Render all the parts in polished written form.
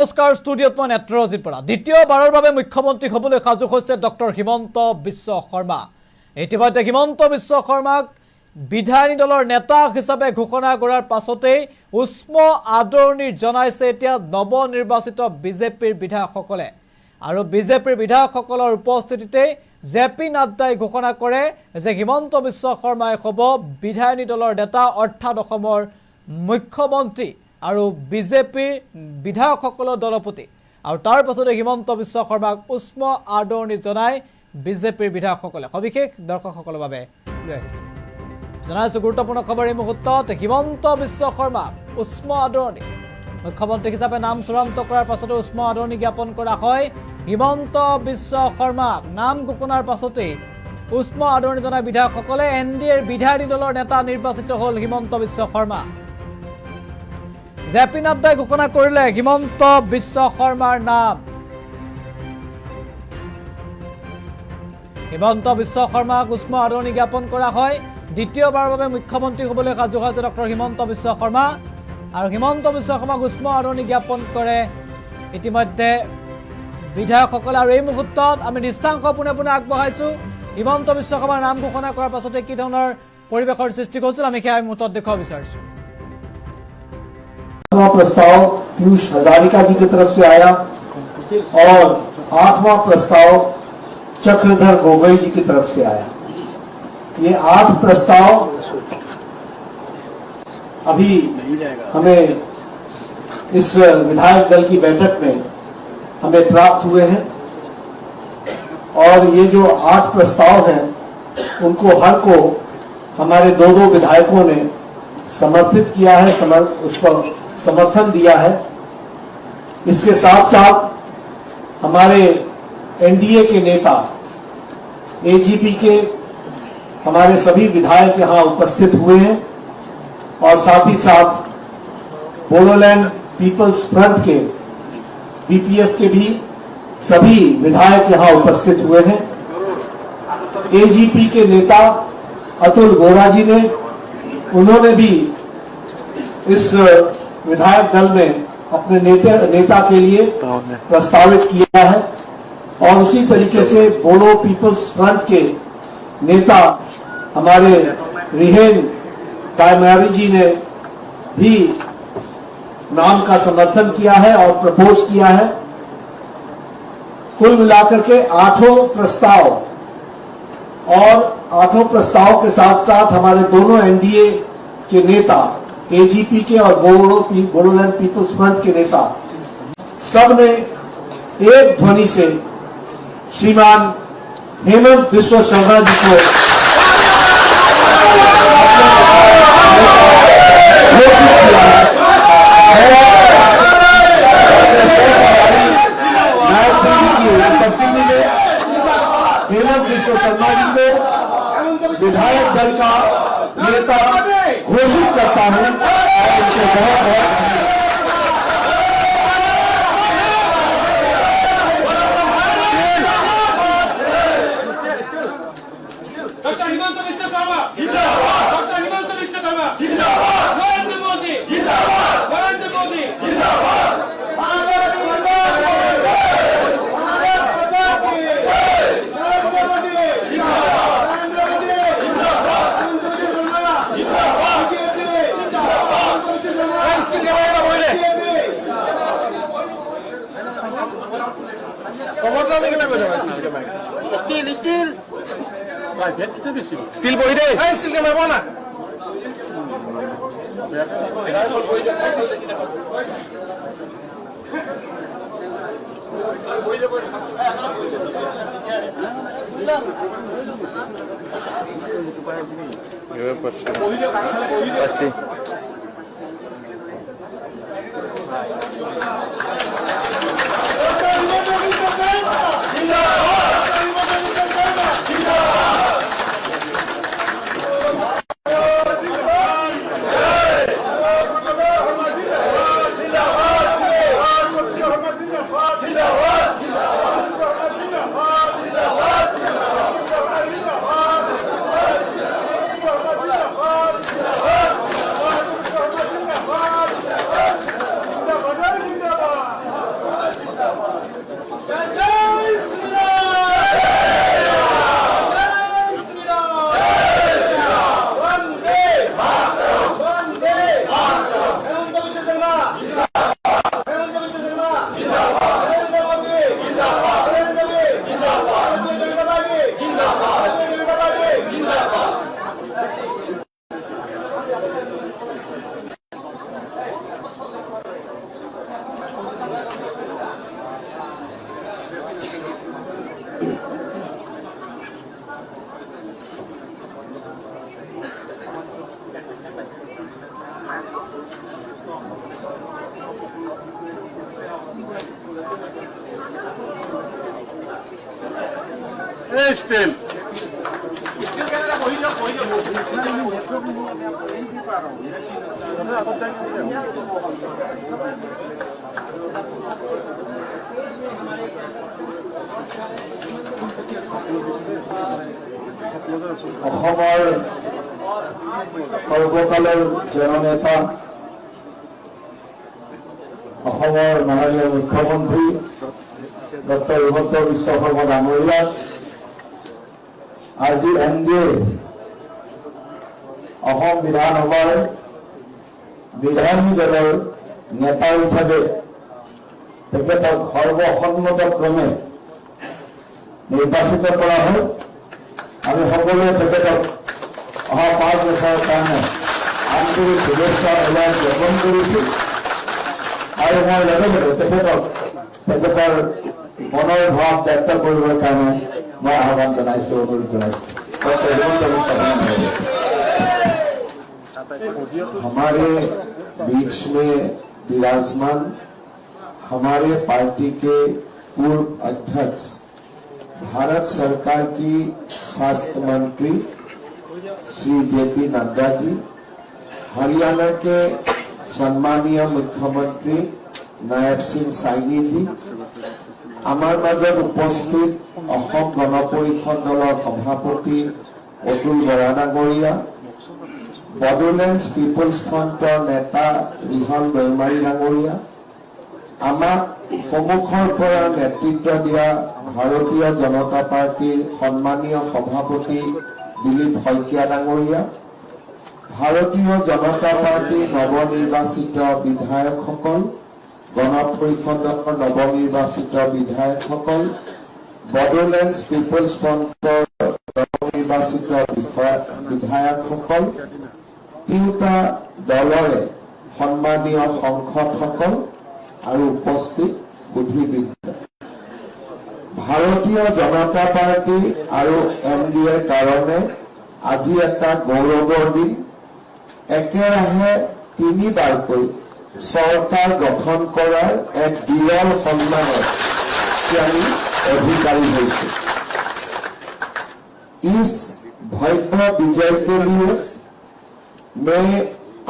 নমস্কাৰ ষ্টুডিঅ'ত মই নেত্ৰজিৎ বৰা দ্বিতীয়বাৰৰ বাবে মুখ্যমন্ত্ৰী হ'বলৈ সাজু হৈছে ডক্টৰ হিমন্ত বিশ্ব শৰ্মা ইতিমধ্যে হিমন্ত বিশ্ব শৰ্মাক বিধায়িনী দলৰ নেতা হিচাপে ঘোষণা কৰাৰ পাছতেই উষ্ম আদৰণি জনাইছে এতিয়া নৱনিৰ্বাচিত বিজেপিৰ বিধায়কসকলে আৰু বিজেপিৰ বিধায়কসকলৰ উপস্থিতিতে জেপি নাড্ডাই ঘোষণা কৰে যে হিমন্ত বিশ্ব শৰ্মাই হ'ব বিধায়িনী দলৰ নেতা অৰ্থাৎ অসমৰ মুখ্যমন্ত্ৰী আৰু বিজেপিৰ বিধায়কসকলৰ দলপতি আৰু তাৰ পাছতে হিমন্ত বিশ্ব শৰ্মাক উষ্ম আদৰণি জনাই বিজেপিৰ বিধায়কসকলে সবিশেষ দৰ্শকসকলৰ বাবে লৈ আহিছে জনাইছো গুৰুত্বপূৰ্ণ খবৰ এই মুহূৰ্তত হিমন্ত বিশ্ব শৰ্মাক উষ্ম আদৰণি মুখ্যমন্ত্ৰী হিচাপে নাম চূড়ান্ত কৰাৰ পাছতে উষ্ম আদৰণি জ্ঞাপন কৰা হয় হিমন্ত বিশ্ব শৰ্মাক নাম ঘোষণাৰ পাছতে উষ্ম আদৰণি জনাই বিধায়কসকলে এনডিএৰ বিধায়িনী দলৰ নেতা নিৰ্বাচিত হ'ল হিমন্ত বিশ্ব শৰ্মা জেপি নাড্ডাই ঘোষণা কৰিলে হিমন্ত বিশ্ব শৰ্মাৰ নাম হিমন্ত বিশ্ব শৰ্মাক উষ্ম আদৰণি জ্ঞাপন কৰা হয় দ্বিতীয়বাৰৰ বাবে মুখ্যমন্ত্ৰী হ'বলৈ সাজু হৈছে ডক্টৰ হিমন্ত বিশ্ব শৰ্মা আৰু হিমন্ত বিশ্ব শৰ্মাক উষ্ম আদৰণি জ্ঞাপন কৰে ইতিমধ্যে বিধায়কসকলে আৰু এই মুহূৰ্তত আমি নিশ্চাংক পোনে পোনে আগবঢ়াইছো হিমন্ত বিশ্ব শৰ্মাৰ নাম ঘোষণা কৰাৰ পাছতে কি ধৰণৰ পৰিৱেশৰ সৃষ্টি হৈছিল আমি সেই মুহূৰ্তত দেখুৱাব বিচাৰিছো प्रस्ताव पीयूष हजारिका जी की तरफ से आया और 8वां प्रस्ताव चक्रधर गोगोई जी की तरफ से आया। ये 8 प्रस्ताव अभी हमें इस विधायक दल की बैठक में हमें प्राप्त हुए हैं और ये जो 8 प्रस्ताव हैं उनको हर को हमारे दो विधायकों ने समर्थित किया है, उसको समर्थन दिया है। इसके साथ साथ हमारे एनडीए के नेता एजीपी के हमारे सभी विधायक यहां उपस्थित हुए हैं और साथ ही साथ बोडोलैंड पीपल्स फ्रंट के बीपीएफ के भी सभी विधायक यहां उपस्थित हुए हैं। एजीपी के नेता अतुल गोरा जी ने उन्होंने भी इस विधायक दल में अपने नेता के लिए प्रस्तावित किया है और उसी तरीके से बोडो पीपल्स फ्रंट के नेता हमारे रिहेन डायमारी जी ने भी नाम का समर्थन किया है और प्रपोज किया है। कुल मिलाकर के 8 प्रस्ताव और 8 प्रस्ताव के साथ साथ हमारे दोनों एनडीए के नेता एजीपी के और बोडोलैंड पीपल्स फ्रंट के नेता सब ने एक ध्वनि से श्रीमान हेमंत बिस्व शर्मा जी को घोषित किया है। उपस्थिति में हेमंत बिस्व शर्मा जी को विधायक दल का नेता घोषित करता हूं और इनसे बहुत डॉक्टर हिमंत बिस्व शर्मा जिंदाबाद डॉक्टर हिमंत बिस्व शर्मा जिंदाबाद नरेंद्र मोदी जिंदाबाद नरेंद्र मोदी जिंदाबाद Still boy day. Hey, still ke mana? Pasti. Still অসমৰ সৰ্বকালৰ জননেতা অসমৰ মাননীয় মুখ্যমন্ত্ৰী ডক্টৰ হিমন্ত বিশ্ব শৰ্মা ডাঙৰীয়াক আজি NDA অসম বিধানসভাৰ বিধায়িনী দলৰ নেতা হিচাপে তেখেতক সৰ্বসন্মতক্ৰমে নিৰ্বাচিত কৰা হ'ল। আমি সকলোৱে তেখেতক অহা 5 বছৰৰ কাৰণে আন্তৰিক শুভেচ্ছা জ্ঞাপন কৰিছোঁ আৰু মই লগে লগে তেখেতৰ মনৰ ভাৱ ব্যক্ত কৰিবৰ কাৰণে मैं आह्वान जनाइছো অনুৰোধ जनाइছো। हमारे बीच में विराजमान हमारे पार्टी के पूर्व अध्यक्ष भारत सरकार की स्वास्थ्य मंत्री श्री JP नड्डा जी, हरियाणा के सम्मानीय मुख्यमंत्री नायब सिंह साइनी जी, आमार মাজত उपस्थित অসম গণ পৰিষদ দলৰ সভাপতি অতুল বৰা ডাঙৰীয়া, বডোলেণ্ড পিপলছ ফ্ৰণ্টৰ নেতা ৰিহন দৈমাৰী ডাঙৰীয়া, আমাক সন্মুখৰ পৰা নেতৃত্ব দিয়া ভাৰতীয় জনতা পাৰ্টিৰ সন্মানীয় সভাপতি দিলীপ শইকীয়া ডাঙৰীয়া, ভাৰতীয় জনতা পাৰ্টিৰ নৱনিৰ্বাচিত বিধায়কসকল, গণ পৰিষদৰ নৱনিৰ্বাচিত বিধায়কসকল, বডোলেণ্ড পিপলছ ফ্ৰণ্টৰ নৱনিৰ্বাচিত বিধায়কসকল, তিনিটা দলৰে সন্মানীয় সাংসদসকল আৰু উপস্থিত বুদ্ধিবৃন্দ, ভাৰতীয় জনতা পাৰ্টি আৰু NDAৰ কাৰণে আজি এটা গৌৰৱৰ দিন। একেৰাহে 3বাৰকৈ চৰকাৰ গঠন কৰাৰ এক বিৰল সন্মানৰ আমি अधिकारी होइसे। इस भव्य विजय के लिए मैं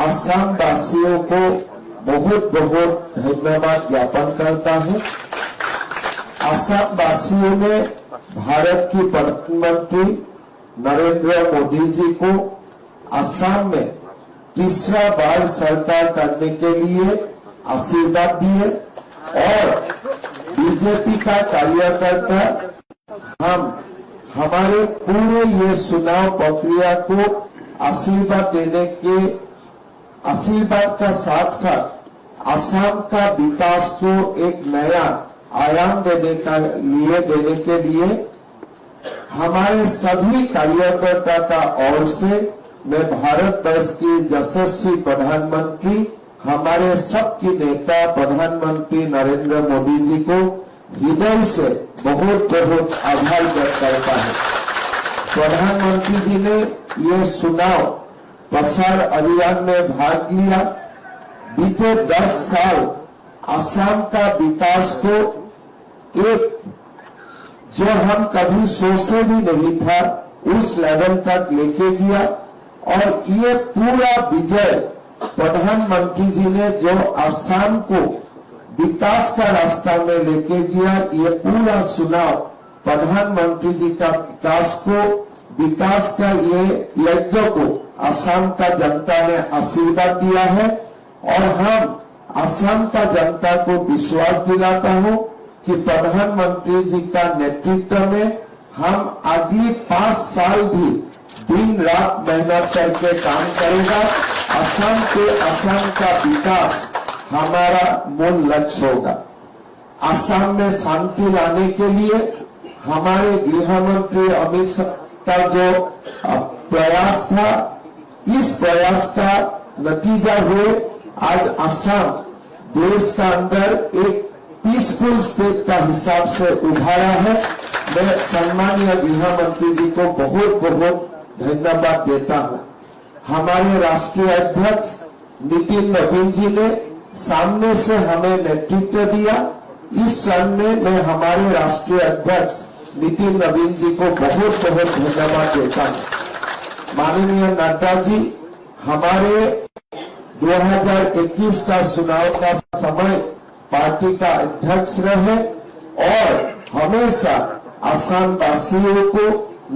असम वासियों को बहुत बहुत धन्यवाद ज्ञापन करता हूं। असम वासियों ने भारत की प्रधानमंत्री नरेंद्र मोदी जी को असम में तीसरा बार सरकार करने के लिए आशीर्वाद दिए और बीजेपी का कार्यकर्ता हम हमारे पूरे ये चुनाव प्रक्रिया को आशीर्वाद का साथ साथ असम का विकास को एक नया आयाम देने के लिए हमारे सभी कार्यकर्ता का ओर से मैं भारत वर्ष की यशस्वी प्रधानमंत्री हमारे सबके नेता प्रधानमंत्री नरेंद्र मोदी जी को हृदय से बहुत बहुत आभार व्यक्त करता है। प्रधानमंत्री जी ने ये चुनाव प्रसार अभियान में भाग लिया। बीते 10 साल असम का विकास को एक जो हम कभी सोचे भी नहीं था उस लेवल तक लेके गया और ये पूरा विजय प्रधानमंत्री जी ने जो असम को विकास का रास्ता में लेके गया, ये पूरा चुनाव प्रधानमंत्री जी का विकास का ये यज्ञ को असम का जनता ने आशीर्वाद दिया है और हम असम का जनता को विश्वास दिलाता हूं कि प्रधानमंत्री जी का नेतृत्व में हम अगली 5 साल भी दिन रात मेहनत करके काम करेगा। असम का विकास हमारा मूल लक्ष्य होगा। असम में शांति लाने के लिए हमारे गृह मंत्री अमित शाह का जो प्रयास था, इस प्रयास का नतीजा हुए आज असम देश का अंदर एक पीसफुल स्टेट का हिसाब से उभारा है। मैं सम्मानीय गृह मंत्री जी को बहुत बहुत धन्यवाद देता हूं। हमारे राष्ट्रीय अध्यक्ष नितिन नवीन जी ने सामने से हमें नेतृत्व दिया। इस क्षण में मैं हमारे राष्ट्रीय अध्यक्ष नितिन नवीन जी को बहुत बहुत धन्यवाद देता हूँ। माननीय नड्डा जी हमारे 2021 का चुनाव का समय पार्टी का अध्यक्ष रहे और हमेशा आसाम वासियों को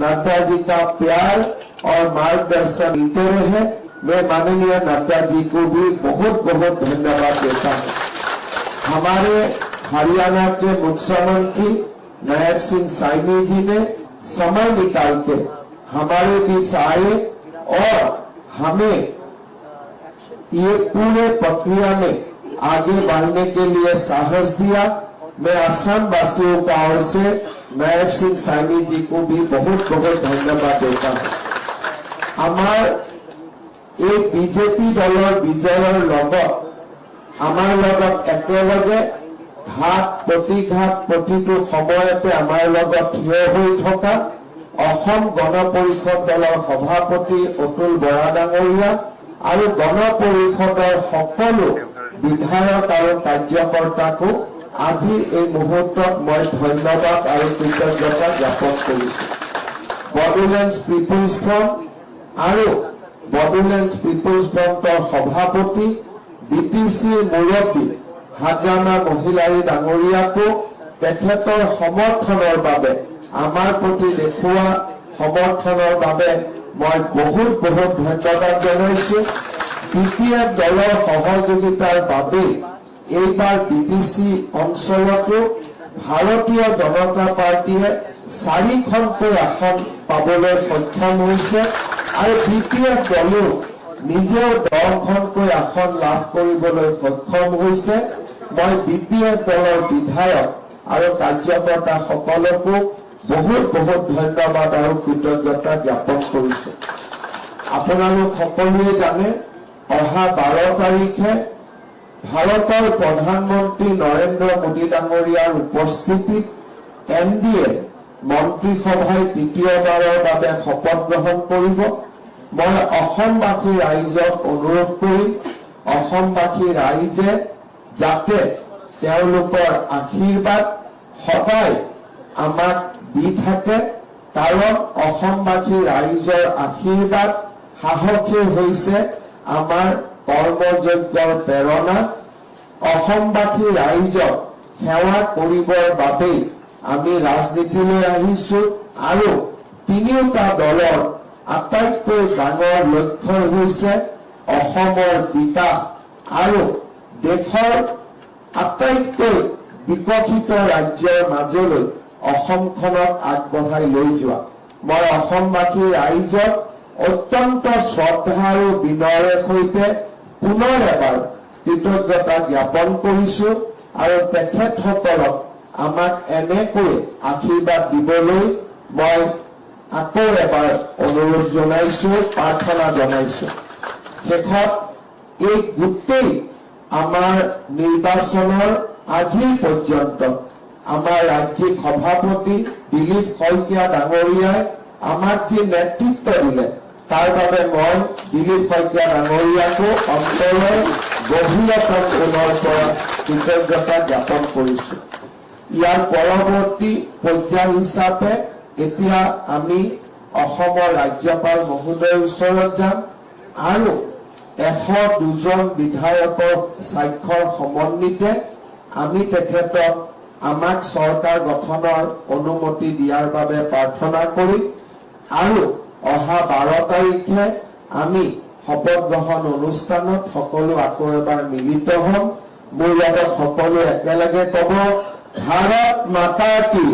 नड्डा जी का प्यार और मार्गदर्शन मिलते रहे। मैं माननीय नड्डा जी को भी बहुत बहुत धन्यवाद देता हूँ। हमारे हरियाणा के मुख्यमंत्री नायब सिंह साइनी जी ने समय निकाल के हमारे बीच आए और हमें ये पूरे प्रक्रिया में आगे बढ़ने के लिए साहस दिया। मैं असम वासियों का ओर से नायब सिंह साइनी जी को भी बहुत बहुत धन्यवाद देता हूँ। आमार एक बीजेपी दलर विजयर लगत आमार लगत एकेलगे घाट प्रतिघाट प्रतिटो समयते आमार लगत ठिय হৈ থকা অসম গণ পৰিষদ দলৰ সভাপতি অতুল বৰা ডাঙৰীয়া আৰু গণ পৰিষদৰ সকলো বিধায়ক আৰু কাৰ্যকৰ্তাকো আজি এই মুহূৰ্তত মই ধন্যবাদ আৰু কৃতজ্ঞতা জ্ঞাপন কৰিছো। বডোলেণ্ড পিপলছ ফ্ৰণ্ট আৰু বডোলেণ্ড পিপলছ ফ্ৰণ্টৰ সভাপতি বিটিচিৰ মুৰব্বী হাগ্ৰামা মহিলাৰী ডাঙৰীয়াকো তেখেতৰ সমৰ্থনৰ বাবে আমাৰ প্ৰতি দেখুওৱা সমৰ্থনৰ বাবে মই বহুত বহুত ধন্যবাদ জনাইছো। বিপিএফ দলৰ সহযোগিতাৰ বাবে এইবাৰ বিটিচি অঞ্চলতো ভাৰতীয় জনতা পাৰ্টিয়ে 4খনকৈ আসন পাবলৈ সক্ষম হৈছে আৰু বিপিএফ দলেও নিজেও 10খনকৈ আসন লাভ কৰিবলৈ সক্ষম হৈছে। মই বিপিএফ দলৰ বিধায়ক আৰু কাৰ্যকৰ্তা সকলকো বহুত বহুত ধন্যবাদ আৰু কৃতজ্ঞতা জ্ঞাপন কৰিছো। আপোনালোক সকলোৱে জানে অহা 12 তাৰিখে ভাৰতৰ প্ৰধানমন্ত্ৰী নৰেন্দ্ৰ মোদী ডাঙৰীয়াৰ উপস্থিতিত এনডিএ মন্ত্ৰীসভাই দ্বিতীয়বাৰৰ বাবে শপত গ্ৰহণ কৰিব। মই অসমবাসী ৰাইজক অনুৰোধ কৰিম অসমবাসী ৰাইজে যাতে তেওঁলোকৰ আশীৰ্বাদ সদায় আমাক দি থাকে কাৰণ অসমবাসী ৰাইজৰ আশীৰ্বাদ সাহসী হৈছে আমাৰ কৰ্মযজ্ঞৰ প্ৰেৰণা। অসমবাসী ৰাইজক সেৱা কৰিবৰ বাবে আমি ৰাজনীতিলৈ আহিছো আৰু তিনিওটা দলৰ আটাইতকৈ ডাঙৰ লক্ষ্য হৈছে অসমৰ বিকাশ আৰু দেশৰ আটাইতকৈ বিকশিত ৰাজ্যৰ মাজলৈ অসমখনক আগবঢ়াই লৈ যোৱা। মই অসমবাসী ৰাইজক অত্যন্ত শ্ৰদ্ধা আৰু বিনয়েৰে সৈতে পুনৰ এবাৰ কৃতজ্ঞতা জ্ঞাপন কৰিছো আৰু তেখেতসকলক আমাক এনেকৈ আশীৰ্বাদ দিবলৈ মই আকৌ এবাৰ অনুৰোধ জনাইছো প্ৰাৰ্থনা জনাইছো। শেষত এই গোটেই আমাৰ নিৰ্বাচনৰ আজি পৰ্যন্ত আমাৰ ৰাজ্যিক সভাপতি দিলীপ শইকীয়া ডাঙৰীয়াই আমাক যি নেতৃত্ব দিলে তাৰ বাবে মই দিলীপ শইকীয়া ডাঙৰীয়াকো অন্তৰৰ গভীৰতম কোণৰ পৰা কৃতজ্ঞতা জ্ঞাপন কৰিছো। ইয়াৰ পৰৱৰ্তী পৰ্যায় হিচাপে এতিয়া আমি অসমৰ ৰাজ্যপাল মহোদয়ৰ ওচৰত যাম আৰু 102জন বিধায়কৰ স্বাক্ষৰ সমন্বিতে আমি তেখেতক আমাক চৰকাৰ গঠনৰ অনুমতি দিয়াৰ বাবে প্ৰাৰ্থনা কৰিম আৰু অহা 12 তাৰিখে আমি শপত গ্ৰহণ অনুষ্ঠানত সকলো আকৌ এবাৰ মিলিত হ'ম। মোৰ লগত সকলো একেলগে ক'ব ভাৰত মাতা কি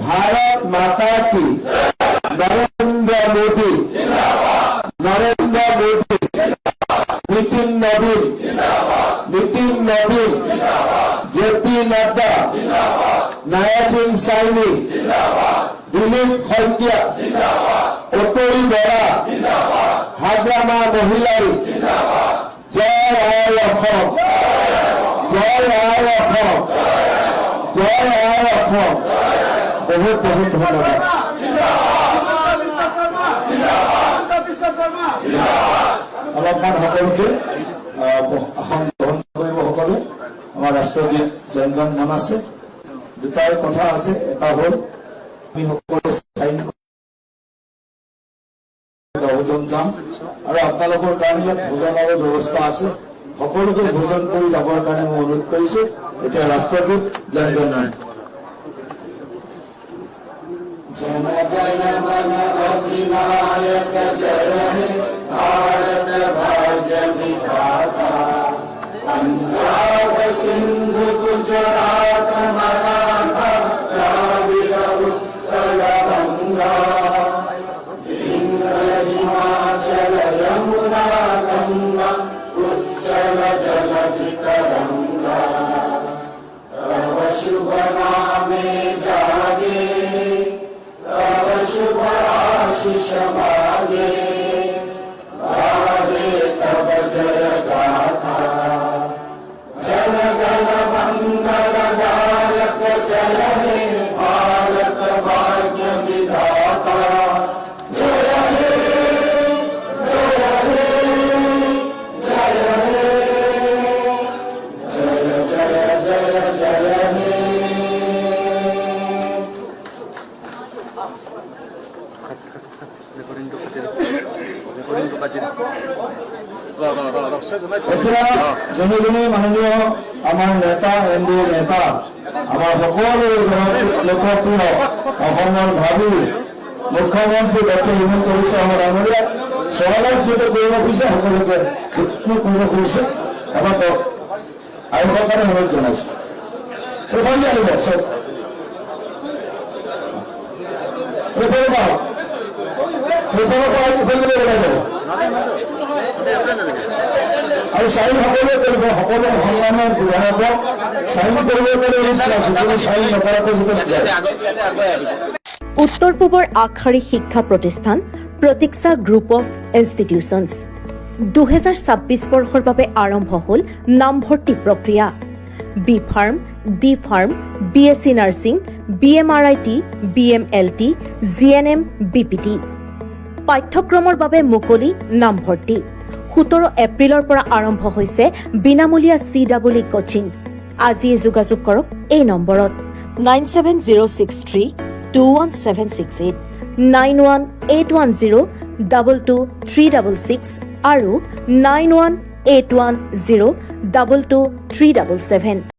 ভাৰত মাতা কি নৰেন্দ্ৰ মোদী নৰেন্দ্ৰ মোদী নীতিন নবীন জেপি নাড্ডা নায়ব সিং সাইনি দিলীপ শইকীয়া অতুল বৰা হাগ্ৰামা মহিলাৰী জয় আই অসম জয় আই অসম জয় আই অসম। বহুত বহুত ধন্যবাদ। অলপমান সকলোকে আসন গ্ৰহণ কৰিব সকলে। আমাৰ ৰাষ্ট্ৰগীত জনগণ মন আছে। দুটাই কথা আছে, এটা হ'ল আমি সকলোৱে চাইন গাঁওজন যাম আৰু আপোনালোকৰ কাৰণে ইয়াত ভোজনৰো ব্যৱস্থা আছে সকলোকে ভোজন কৰি যাবৰ কাৰণে মই অনুৰোধ কৰিছো এতিয়া ৰাষ্ট্ৰগীত জন গণ মন अधिनायक जय हे भारत भाग्य विधाता पंजाब सिंधु गुजरात मराठा द्राविड उत्कल गंगा हिमाचल यमुना गंगा उज्जल जलधि तरंगा तव शुभ नामे जागे तव शुभ आशीष मागे गाहे तव जय गाथा जन गण मंगल दायक जय हे भारत भाग्य विधाता जय हे जय हे जय हे जय जय जय जय हे এতিয়া যোনে মাননীয় আমাৰ নেতা এনডি নেতা আমাৰ সকলো লোকপ্ৰিয় অসমৰ ভাবি মুখ্যমন্ত্ৰী ডক্টৰ হিমন্ত বিশ্ব শৰ্মা ডাঙৰীয়া চহৰত যিটো কৰিব খুজিছে সকলোকে যত্ন কৰিব খুজিছে এবাৰ আয়োগৰ কাৰণে অনুৰোধ জনাইছো এইফালে আহিব চব এইফালৰ পৰা ইফালে ওলাই যাব আৰু চাইন সকলোৱে কৰিব সকলো সংগ্ৰামৰ বিধানক চাইন কৰিব চাইন নকৰাকৈ উত্তৰ পূবৰ আগশাৰী শিক্ষা প্ৰতিষ্ঠান প্ৰতীক্ষা গ্ৰুপ অফ ইনষ্টিটিউচনছ 2026 বৰ্ষৰ বাবে আৰম্ভ হ'ল নামভৰ্তি প্ৰক্ৰিয়া B pharm D pharm BSc nursing BMRIT BMLT GNM BPT পাঠ্যক্ৰমৰ বাবে মুকলি নামভৰ্তি 17 এপ্ৰিলৰ পৰা আৰম্ভ হৈছে বিনামূলীয়া CEE কোচিং আজিয়ে যোগাযোগ কৰক এই নম্বৰত 9706321768 9181022366 আৰু 9181022377